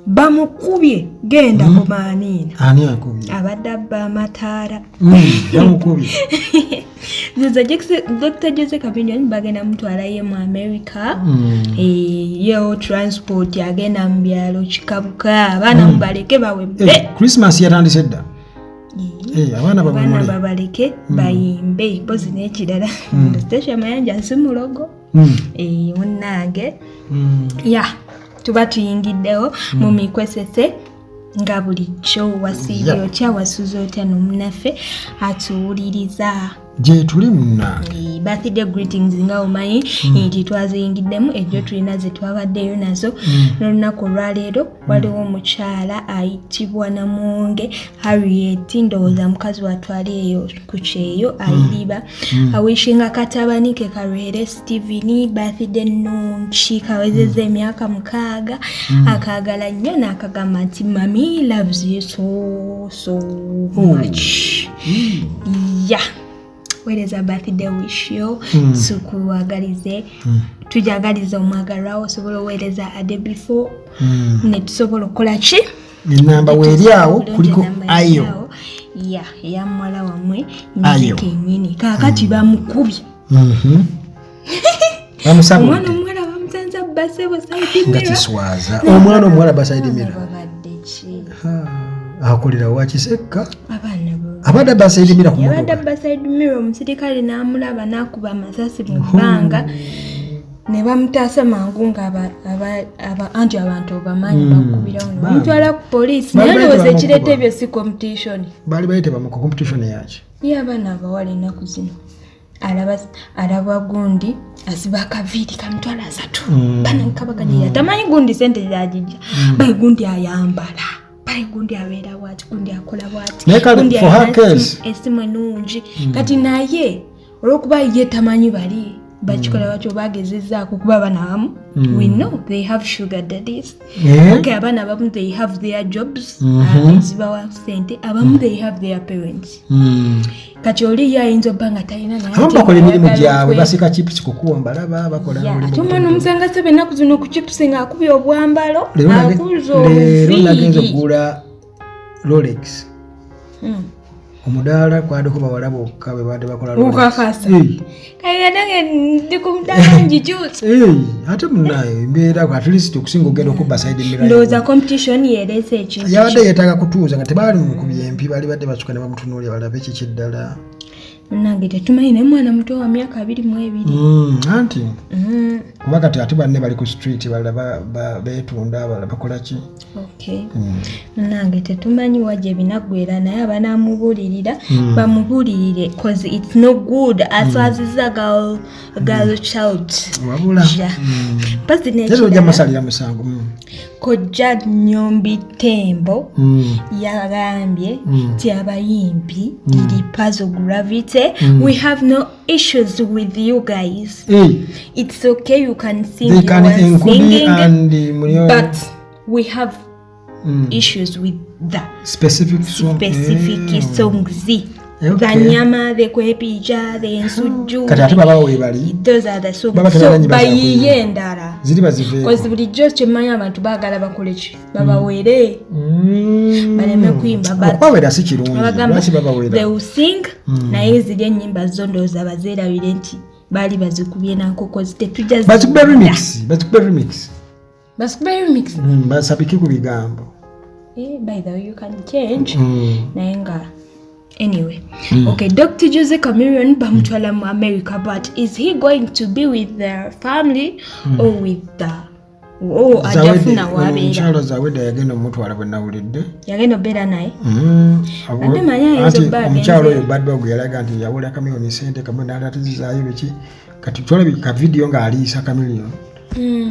bamukubye genda kumanina ani akubye abadde bamataara bamukubye Dr. Jose Chameleone bagenda mutwalayo mu America yo transport agenda mu byalo kikabuka abaana mubaleke bawebbe Christmas yatandise dda abaana babaleke bayimbe pozi n'ekirala station mayanja simulogo munnange ya tuba tuyingiddewo mu mikwesese nga bulijjo wasiibye otya wasuza otya n'omunaffe atuwuliriza gye tuli munnange birthday greetings nga omanyi nti twaziyingiddemu ejjo tulina ze twabaddeyo nazo n'olunaku olwaleero waliwo omukyala ayitibwa Namunge Harriet ndowooza mukazi watwaleeyo ku kyeyo ayiriba awishinga katabani ke Karwere Steven birthday nnungi kawezezza emyaka 6 akaagala nnyo n'akagamba nti mami loves you so much wereza birthday wish yo sukuwagalize tujagaliza omwagalwa osobola owereza ade before ne tusobola okukola ki enamba weeryawo kuliko ayo ya mwala wamwe nikenyini kakati bamukubye omwana omuwala bamusanza basebo saidimira omwana omuwala basaidimira akolera wakisekka abadde basaidimira ku motoka abadde basaidimira omusirikale n'amulaba n'akuba amasasi mu bbanga ne bamutaasa mangu nga anti abantu obamanyi bakubirawo bamutwala ku poliisi naye ndowooza ekireeta ebyo si competition baali bayiteba mu competition yaki ye abaana abawala ennaku zino alaba gundi asiba akaviiri kamutwala 3 banankabaganya tamanyi gundi sente zagijja bayi gundi ayambala gundi abeera bwati gundi akola bwati gundi for her case esimu ennungi kati naye olwokuba ye tamanyi bali bakikola batyo bagezezzaako kuba abaana abamu we know they have sugar daddies okay abaana abamu they have their jobs zibawa sente abamu they have their parents kati oli ye ayinza obba nga talina naye bakola emirimu gyabwe basika chips kukuwomba laba bakola tumwana omusanga sebe ennaku zino ku chips nga akubye obwambalo akuza leero nagenza okugula Rolex omudaala kwaliko bawala bokka bwe baadde bakola ukakasa kaya nange ndi ku mudaala njijuusa ate munayo embeera at least okusinga ogenda okubba side mirror ndowooza competition yereese ekintu yabadde yeetaaga kutuuza nga tebaali mu kubyempi baali badde basuka ne bamutunuulira balabe kiki eddala nange tetumanyi naye mwana muto wa myaka 22 anti kuba kati ate banne bali ku street balaba beetunda abalala bakola ki nange tetumanyi wajja ebinaggwera naye abanaamubuulirira bamubuulirire cause it's no good aswaziza girl child wabula ojja musalira musango Kojja Nyombi Tembo yagambye nti abayimbi liri puzzle gravity we have no issues with you guys it's okay you can sing they can singing but we have issues with the specific songs Danyama the kwepija the ensujju kati ate baba we bali those are the songs so bayiye ndala ziri bazive cause bulijjo kyemanya abantu bagala bakole ki baba were baleme kuimba baba si kirungi basi baba were they will sing naye ziri ennyimba zondoza bazerabire nti bali bazikubye nankoko zitetuja bazikubye remix basabiki ku bigambo by the way you can change naye nga anyway okay Dr. Jose Chameleone bamutwala mu America but is he going to be with their family or with the ajafuna wabeera chalo zaweda yagenda mutwala bwenawulidde yagenda bera naye ate manya yezo bag chalo yo bad bag yalaga nti yawula Chameleone sente kamwe atatizayo biki kati twala ka video nga alisa Chameleone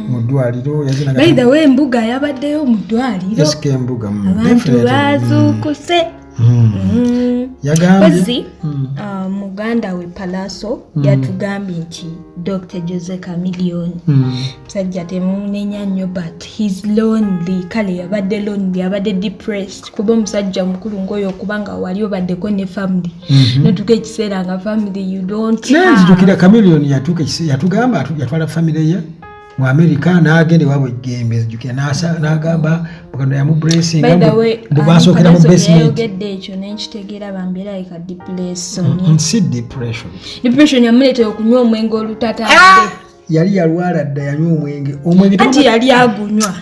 mudwaliro yazina by the way mbuga yabaddeyo mudwaliro eske mbuga bazukuse yagambye muganda we Palaso yatugambye nti Dr. Jose Chameleone sajja temunenya nnyo but he's lonely kale yabadde lonely yabadde depressed kuba omusajja mukulu ngoyo kubanga wali obaddeko ne family notuka ekiseera nga family you don't have nzijukira Chameleone yatuka yatugamba yatwala family ye mu America n'agende wabwe gembe jukira n'agamba bukano ya mu blessing basokera mu basement yogedde ekyo n'ekitegera bambera eka depression si depression yamuleta okunywa omwenge olutata yali yalwala dda yanywa omwenge ati yali agunywa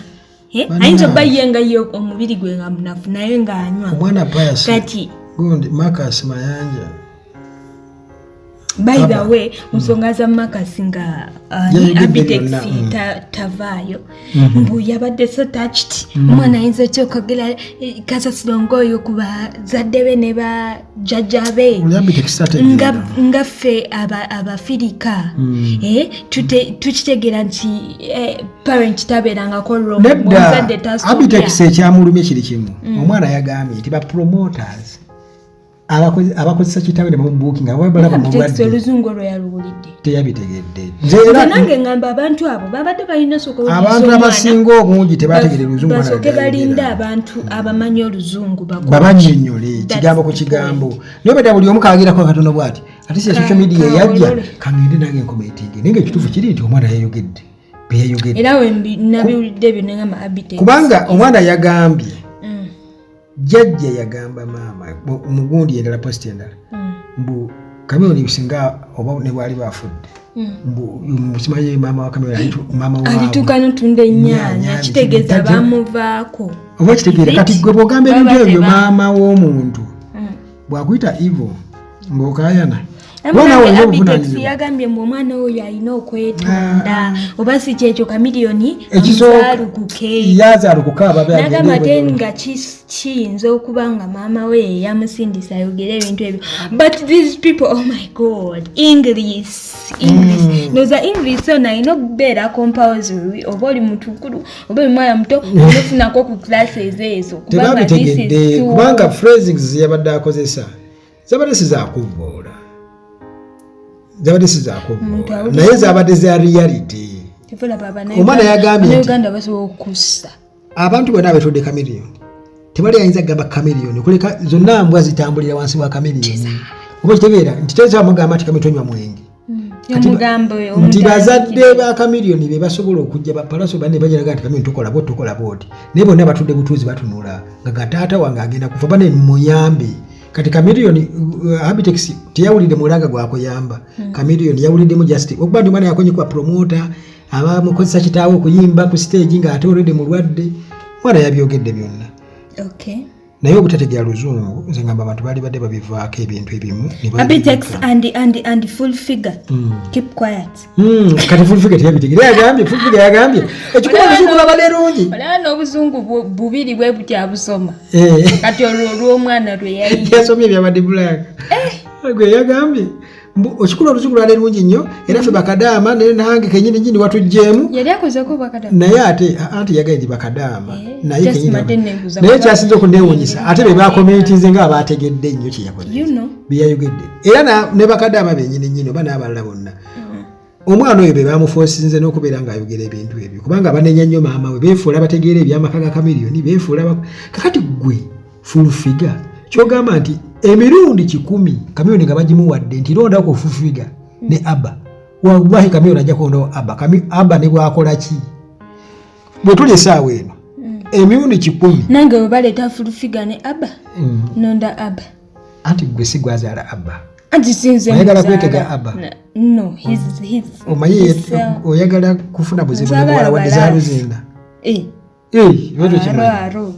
ayinza bayenga yo omubiri gwe nga munafu naye nga anywa omwana pious kati gundi Marcus Mayanja by the way musonga za Marcus nga Abitex tavayo mbu yabadde so touched omwana ayinza kyokogera kasasiro yo kuba zadde ne ba jajjabe nga ffe abafirika tukitegera nti parent tabeeranga kollo muzadde tasoka Abitex ekyamulumye kiri kimu omwana yagambye nti ba promoters abakozesa kitawe ne booking ababalaba mu wadde oluzungu olwo yaluwulidde teyabitegedde nze nange ngamba abantu abo babadde balina soko abantu abasinga obungi tebategedde oluzungu basoke balinda abantu abamanyi oluzungu babannyonnyole kigambo ku kigambo naye bada buli omu kaagirako katono bw'ati ate si social media yajja kangende nange nkometingi naye ekituufu kiri nti omwana yayogedde beyayogedde era we nabiwulidde byo nengamba Abitex kubanga omwana yagambye jajja yagamba mama mugundi endala post endala mbu kamera bisinga oba ne bwali bafudde mbu musimaye mama wa kamera mama wa alitukano tunde nyanya kitegeza bamuvaako oba kitegera kati gwe bogambe ebyo mama w'omuntu bwakuyita evil ng'okayana Abitex yagambye mbu omwana oyo alina okwetonda oba si kyekyo kamiliyoni yazaalukuka nagamba te nga kiyinza okuba nga maama we yamusindisa ayogera ebintu ebyo but these people oh my god English noza English so alina okubeera compulsory oba oli mutukulu oba oli mwana muto onofunako ku classes ezo kubanga phrasings yabadde akozesa zabadde sizakuvoola zabadde sizakuvoola naye zabadde za reality omwana yagambye Uganda basobola okussa abantu bonna abetodde kamiliyoni tebali ayinza kugamba kamiliyoni kuleka zonna mbwa zitambulira wansi wa kamiliyoni oba kitegeera nti teza amugamba nti kamitonywa mwenge nti bazadde ba kamiliyoni be basobola okujja bapalaso banne bajiraga nti kamiliyoni tukola boti naye bonna batudde butuuzi batunula nga gataata wange agenda kufa bane muyambe kati kamiliyoni Abitex tiyawulidde mulanga gwakuyamba kamiliyoni yawuliddemu just okuba ndi mwana yakonye kwa promoter abamukozesa kitaawe okuyimba ku stage nga ate already mulwadde mwana yabyogedde byonna naye obutategera luzungu nze ngamba abantu bali badde babivaako ebintu ebimu Abitex and full figure keep quiet kati full figure teyabitegera yagambye ekikuba luzungu babadde lungi olaba n'obuzungu bubiri bwe butya busoma kati olw'omwana lwe yasomye ebyabadde black gwe yagambye okikula oluzungu lwali lungi nnyo era ffe bakadaama nange kenyini nyini watugjeemu yali akozeko bakadaama naye ate anti yagaye ndi bakadaama naye kyasinza okunneewuunyisa ate be bakomentinze nga abategedde nnyo kyeyakoze byeyayogedde era ne bakadaama benyini nyini oba n'abalala bonna omwana oyo be bamufosinze n'okubeera ng'ayogera ebintu ebyo kubanga abanenya nnyo maama we beefuula bategeera ebyamaka ga kamiliyoni beefuula kakati gwe full figure kyogamba nti emirundi 10 kamiliyoni nga bagimuwadde nti londa ko full figure ne Abba wallahi kamiliyoni ajja kuondawo Abba ne bwakola ki bwe tuli essaawa eno emirundi 10 nange we baleeta full figure ne Abba nonda Abba anti gwe si gwazaala Abba anti sinze oyagala kwetega Abba no his omanyi oyagala kufuna buzibu ne bwala wadde zaaluzinda weto kimaro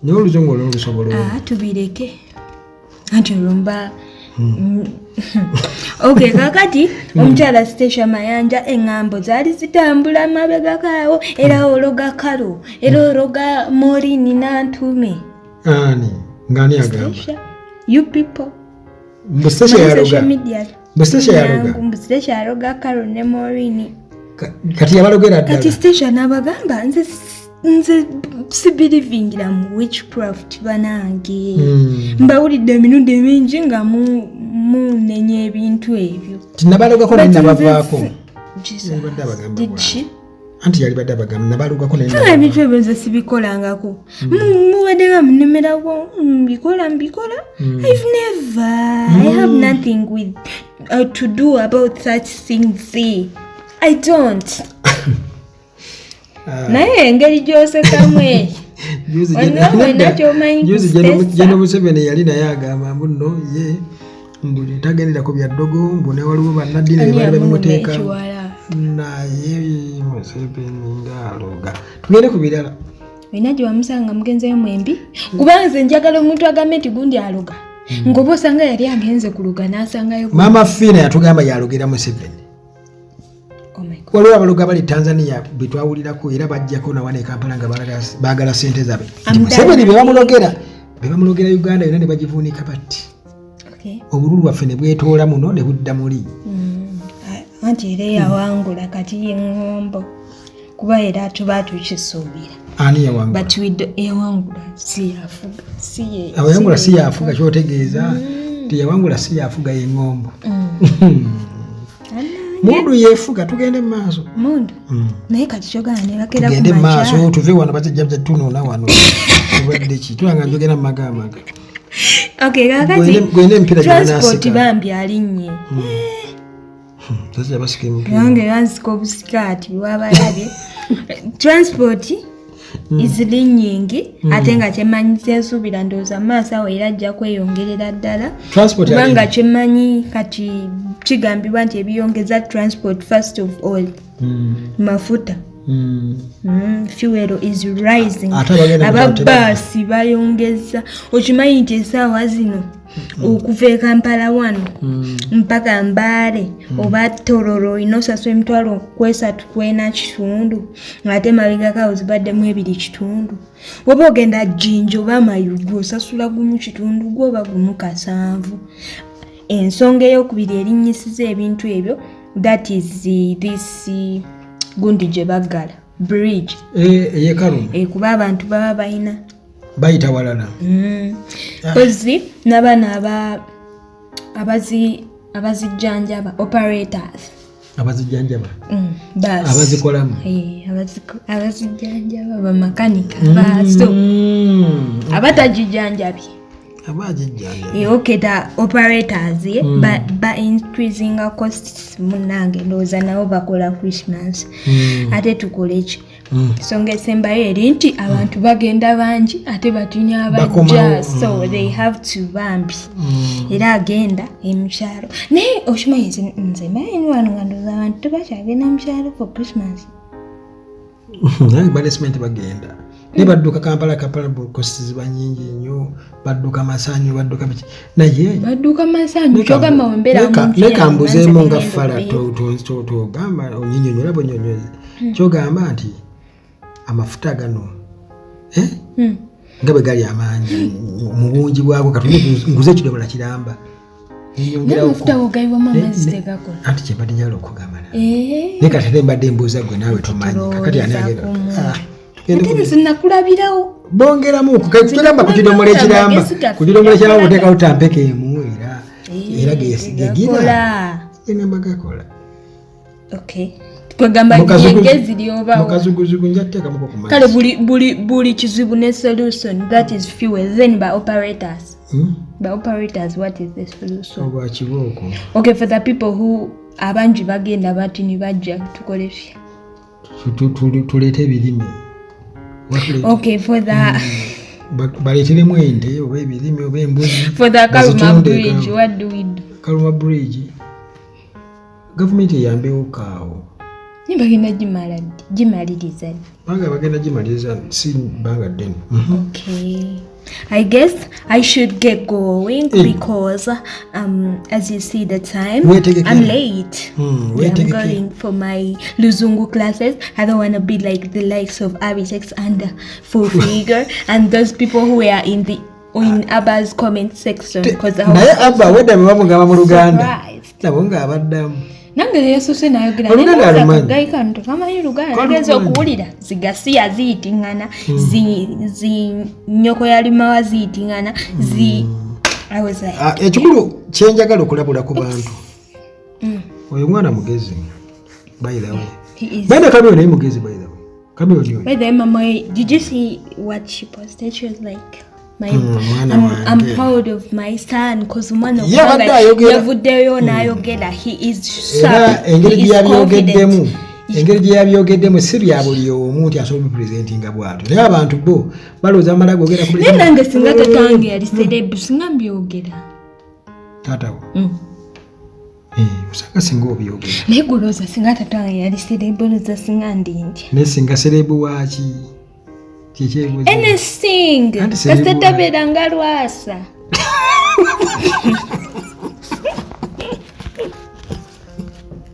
ne oluzungu olulusobola tubireke anti olumba okay kakati omukyala Stasha Mayanja engambo zaali zitambula mabegakaawo era ologa kalo era ologa Morini n'antume ani ngani agamba you people Stasha yaroga kalo ne Morini kati yabalogera ddala kati Stasha n'abagamba nze sibirivingira mu witchcraft banange mbawulidde emirundi mingi nga munenya ebintu ebyo tinabalogako nenabavaako anti yali badde abagamba nabalugako ebintu ebyo nze sibikolangako mubadde nga munemerako mbikola I've never I have nothing with to do about such things. I don't. Naye engeri gy'osekamu eyo Jeno Museveni yali naye agamba mbuno ye mbuli tagenderako bya ddogo mbune waliwo bannaddiini be baali babimuteeka naye Museveni ng'aloga. Tugende ku birala. Olina gye wamusanga mugenzeyo mwembi kubanga nze njagala omuntu agambe nti gundi aloga ng'oba osanga yali agenze ku luga n'asangayo Maama Fiina yatugamba yalogera Museveni. Waliwo abaloga bali Tanzania betwawulirako era bajjako nawane Kampala nga baagala ssente zaabwe. Museveni be bamulogera Uganda yonna ne bagivuunika bati. Obululu bwaffe ne bwetoola muno ne budda muli. Anti era yawangula kati y'engombo kuba era tuba tukisuubira. Ani yawangula? Yawangula si yafuga. Yawangula si yafuga kyotegeeza nti yawangula si yafuga y'engombo. Mundu yefuga tugende maaso. Mundu. Naye kati kyogana ne bakera ku tugende maaso tuve wano bazijja tunoona wano. Tubadde ki twanga njogera mu magama. Okay, kakati. Gwene empira transport bambi alinnye. Sasa basike mpira. Yange yanziko obusikati bwabalabye. Transport izili nyingi ate nga kyemanyi kyensubira ndowooza maaso awo era ajja kweyongerera ddala kubanga kyemanyi kati kigambibwa nti ebiyongeza transport first of all mafuta fuel is rising ababaasi bayongeza okimanyi nti essaawa zino okuva e Kampala wano mpaka Mbale oba Tororo inosaswa emitwalo 3.4 ate mabegako zibaddemu 2.5 woba ogenda Jinja oba Mayugo osasula gumu kitundu gwoba gumu 7. Ensonga ey'okubiri erinnyisiza ebintu ebyo that is this gundi gye baggala bridge Kaluma kuba abantu baba balina bayita walala kozi n'abaana abazijjanjaba operators abazijjanjaba abazikolamu abazijjanjaba bamakanika bazo abatajijjanjabye okay, the operators by increasing our costs munange ndowooza nabo bakola Christmas ate tukole ki songa esembayo eri nti abantu bagenda bangi ate batunya abajja so they have to bambi era agenda emukyalo naye okimanyi nze manyi wano nga ndowooza abantu tebakyagenda mukyalo for Christmas naye balesiment bagenda ne badduka Kampala costs ziba nyingi nnyo badduka Masanyu badduka biki naye badduka Masanyu kyogamba wembera mu nekambuzeemu nga fala togamba onyinnyonnyola bonyonnyozi kyogamba nti amafuta gano nga bwe gali amaanyi mu bungi bwabwo katonda nguze ekidomola kiramba anti kyembadde njala okugamba naye kati mbadde mbuuza gwe naawe tomanyi kakati ani agenda nakulabirawo bongeramu kugamba ku kidomola ekiramba ku kidomola ekiramba oteekawo tampeka emu era gegira enamba gakola kwegamba ngezi lyobawo mukazuguzugu njateekamuko ku mazi kale buli kizibu ne solution that is fuel then by operators what is the solution oba kibooko okay for the people who abangi bagenda bati ni bajja tukole fya tuleete ebirime okay for the baleeteremu ente oba ebirime oba embuzi for the Kaluma bridge what do we do Kaluma bridge government eyambewo kaawo bagenda gimaliriza bagenda gimaliriza si banga ddene okay I guess I should get going because as you see the time I'm late. I'm going for my Luzungu classes. I don't want to be like the likes of Abitex and Full Figure and those people who are in Abba's comment section because I was surprised. Nange yeesuse nayogera nagaika nto kamanyi Luganda nagenza okuwulira zigasiya ziyitingana zinyoko yalimawa ziyitingana ekikulu kyenjagala okulabula ku bantu oyo mwana mugezi bayirawo Bana Cameo naye mugezi by the way. Cameo nyo. By the way, Mama, did you see what she posted? She was like, I'm proud of my son because umwana yavuddeyo n'ayogera he is sharp, he is confident. Engeri gye yabyogeddemu si bya buli omu nti asobola okupresentinga bw'atyo naye abantu bo balowooza amala googera ku naye nange singa tatange yali serebu singa mbyogera taatawo usanga singa obyogera naye golooza singa tatange yali serebu olooza singa ndindi naye singa serebu waaki kyekyebuuza anything kasitabeera nga lwasa